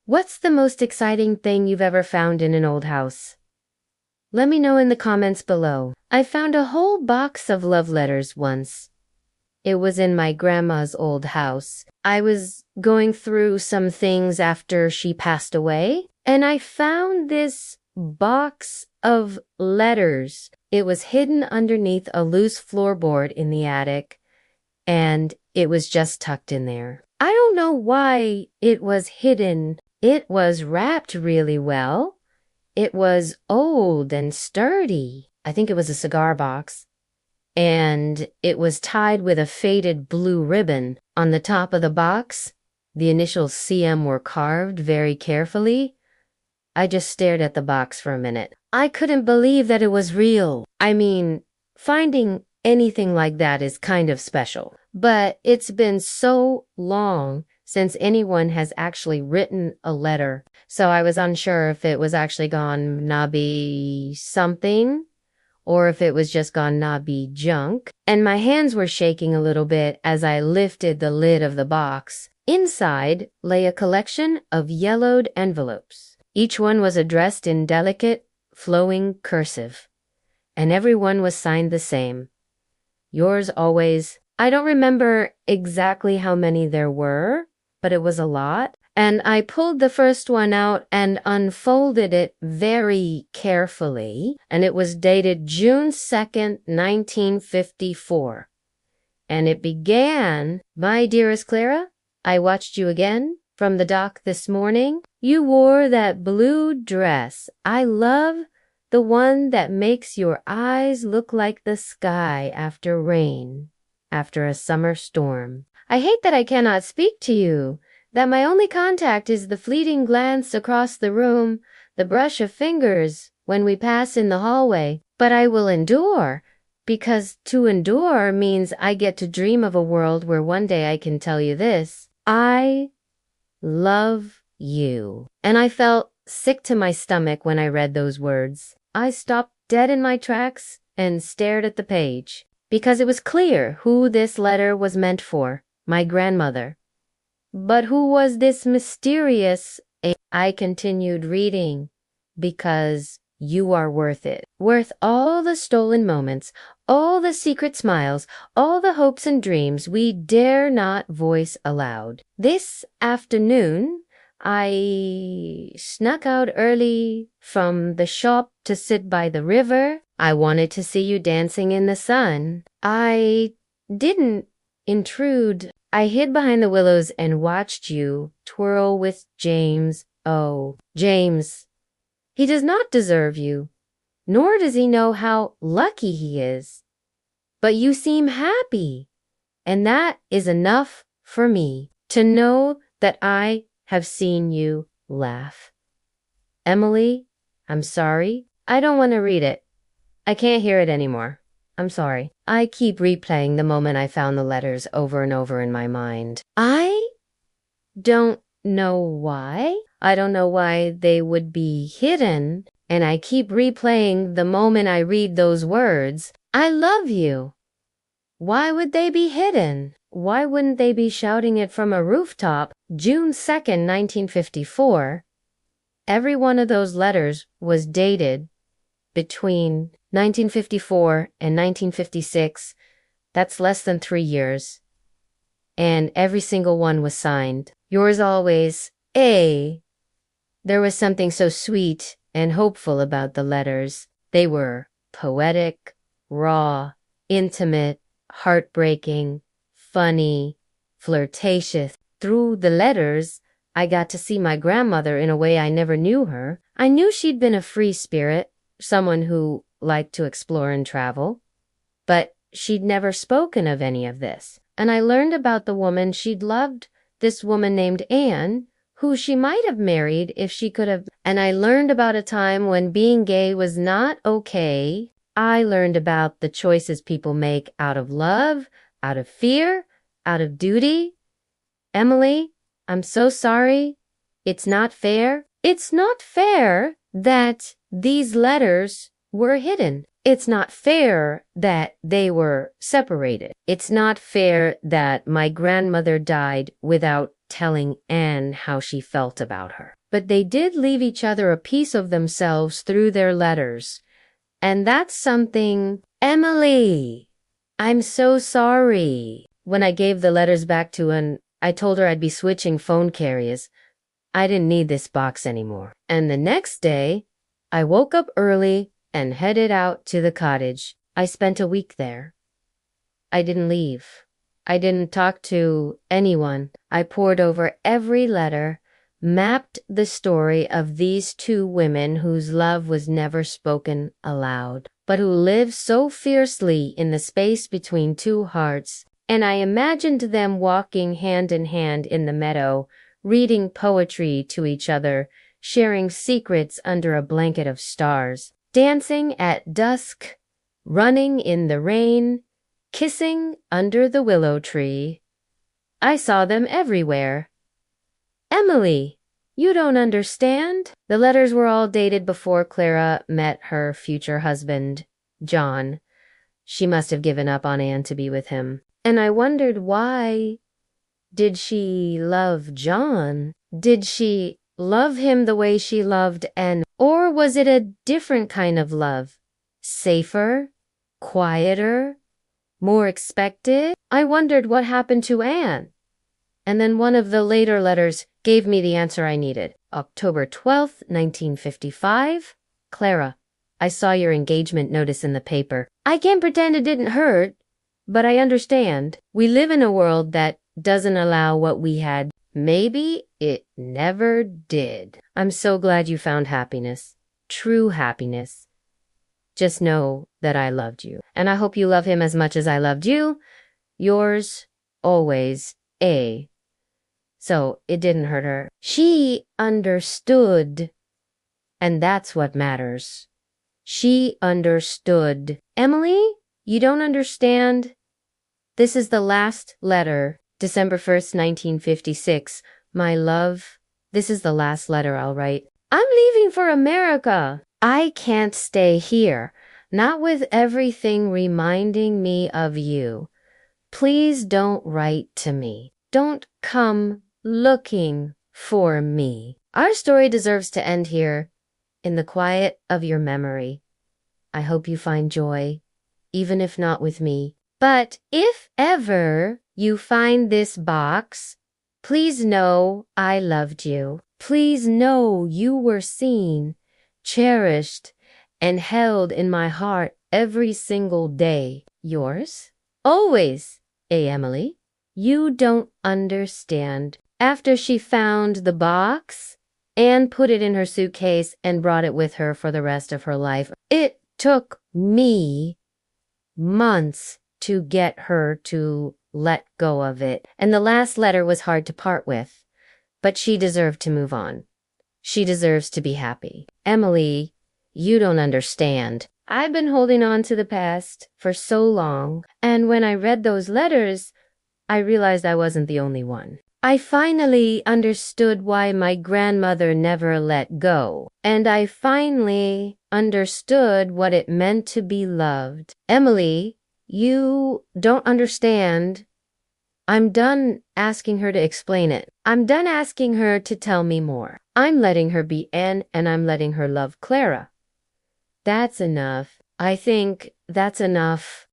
What's the most exciting thing you've ever found in an old house? Let me know in the comments below. I found a whole box of love letters once. It was in my grandma's old house. I was going through some things after she passed away, and I found this box of letters. It was hidden underneath a loose floorboard in the attic, and it was just tucked in there. I don't know why it was hidden. It was wrapped really well. It was old and sturdy. I think it was a cigar box. And it was tied with a faded blue ribbon. On the top of the box, the initials CM were carved very carefully. I just stared at the box for a minute. I couldn't believe that it was real. I mean, finding anything like that is kind of special. But it's been so long since anyone has actually written a letter. So I was unsure if it was actually gone nobby something, or if it was just gone nobby junk. And my hands were shaking a little bit as I lifted the lid of the box. Inside lay a collection of yellowed envelopes. Each one was addressed in delicate, flowing cursive, and every one was signed the same. Yours always. I don't remember exactly how many there were, but it was a lot. And I pulled the first one out and unfolded it very carefully, and it was dated June 2nd, 1954. And it began, "My dearest Clara, I watched you again from the dock this morning. You wore that blue dress. I love the one that makes your eyes look like the sky after rain, after a summer storm. I hate that I cannot speak to you, that my only contact is the fleeting glance across the room, the brush of fingers when we pass in the hallway. But I will endure, because to endure means I get to dream of a world where one day I can tell you this. I love you." And I felt sick to my stomach when I read those words. I stopped dead in my tracks and stared at the page, because it was clear who this letter was meant for, my grandmother. But who was this mysterious? I continued reading, "Because you are worth it. Worth all the stolen moments, all the secret smiles, all the hopes and dreams we dare not voice aloud. This afternoon, I snuck out early from the shop to sit by the river. I wanted to see you dancing in the sun. I didn't intrude. I hid behind the willows and watched you twirl with James. Oh, James. He does not deserve you, nor does he know how lucky he is. But you seem happy, and that is enough for me to know that I have seen you laugh. Emily, I'm sorry. I don't want to read it. I can't hear it anymore. I'm sorry." I keep replaying the moment I found the letters over and over in my mind. I don't know why. I don't know why they would be hidden. And I keep replaying the moment I read those words. I love you. Why would they be hidden? Why wouldn't they be shouting it from a rooftop? June 2nd, 1954. Every one of those letters was dated between 1954 and 1956. That's less than 3 years. And every single one was signed. Yours always, A. There was something so sweet and hopeful about the letters. They were poetic, raw, intimate, heartbreaking, funny, flirtatious. Through the letters, I got to see my grandmother in a way I never knew her. I knew she'd been a free spirit, someone who liked to explore and travel, but she'd never spoken of any of this. And I learned about the woman she'd loved, this woman named Anne, who she might have married if she could have. And I learned about a time when being gay was not okay. I learned about the choices people make out of love, out of fear, out of duty. Emily, I'm so sorry. It's not fair. It's not fair that these letters were hidden. It's not fair that they were separated. It's not fair that my grandmother died without telling Anne how she felt about her. But they did leave each other a piece of themselves through their letters. And that's something. Emily, I'm so sorry. When I gave the letters back to Anne, I told her I'd be switching phone carriers. I didn't need this box anymore. And the next day, I woke up early and headed out to the cottage. I spent a week there. I didn't leave. I didn't talk to anyone. I pored over every letter, mapped the story of these two women whose love was never spoken aloud, but who lived so fiercely in the space between two hearts, and I imagined them walking hand in hand in the meadow, reading poetry to each other, sharing secrets under a blanket of stars, dancing at dusk, running in the rain, kissing under the willow tree. I saw them everywhere. Emily, you don't understand. The letters were all dated before Clara met her future husband, John. She must have given up on Anne to be with him. And I wondered why. Did she love John? Did she love him the way she loved Anne? Or was it a different kind of love? Safer? Quieter? More expected? I wondered what happened to Anne. And then one of the later letters gave me the answer I needed. October 12th, 1955. Clara, I saw your engagement notice in the paper. I can't pretend it didn't hurt, but I understand. We live in a world that doesn't allow what we had. Maybe it never did. I'm so glad you found happiness. True happiness. Just know that I loved you. And I hope you love him as much as I loved you. Yours, always, A. So it didn't hurt her. She understood. And that's what matters. She understood. Emily, you don't understand? This is the last letter, December 1st, 1956. My love, this is the last letter I'll write. I'm leaving for America. I can't stay here, not with everything reminding me of you. Please don't write to me. Don't come looking for me. Our story deserves to end here, in the quiet of your memory. I hope you find joy, even if not with me. But if ever you find this box, please know I loved you. Please know you were seen, cherished, and held in my heart every single day. Yours, always, A. Emily. You don't understand. After she found the box, Anne put it in her suitcase and brought it with her for the rest of her life. It took me months to get her to let go of it, and the last letter was hard to part with. But she deserved to move on. She deserves to be happy. Emily, you don't understand. I've been holding on to the past for so long, and when I read those letters, I realized I wasn't the only one. I finally understood why my grandmother never let go, and I finally understood what it meant to be loved. Emily, you don't understand. I'm done asking her to explain it. I'm done asking her to tell me more. I'm letting her be Anne, and I'm letting her love Clara. That's enough. I think that's enough.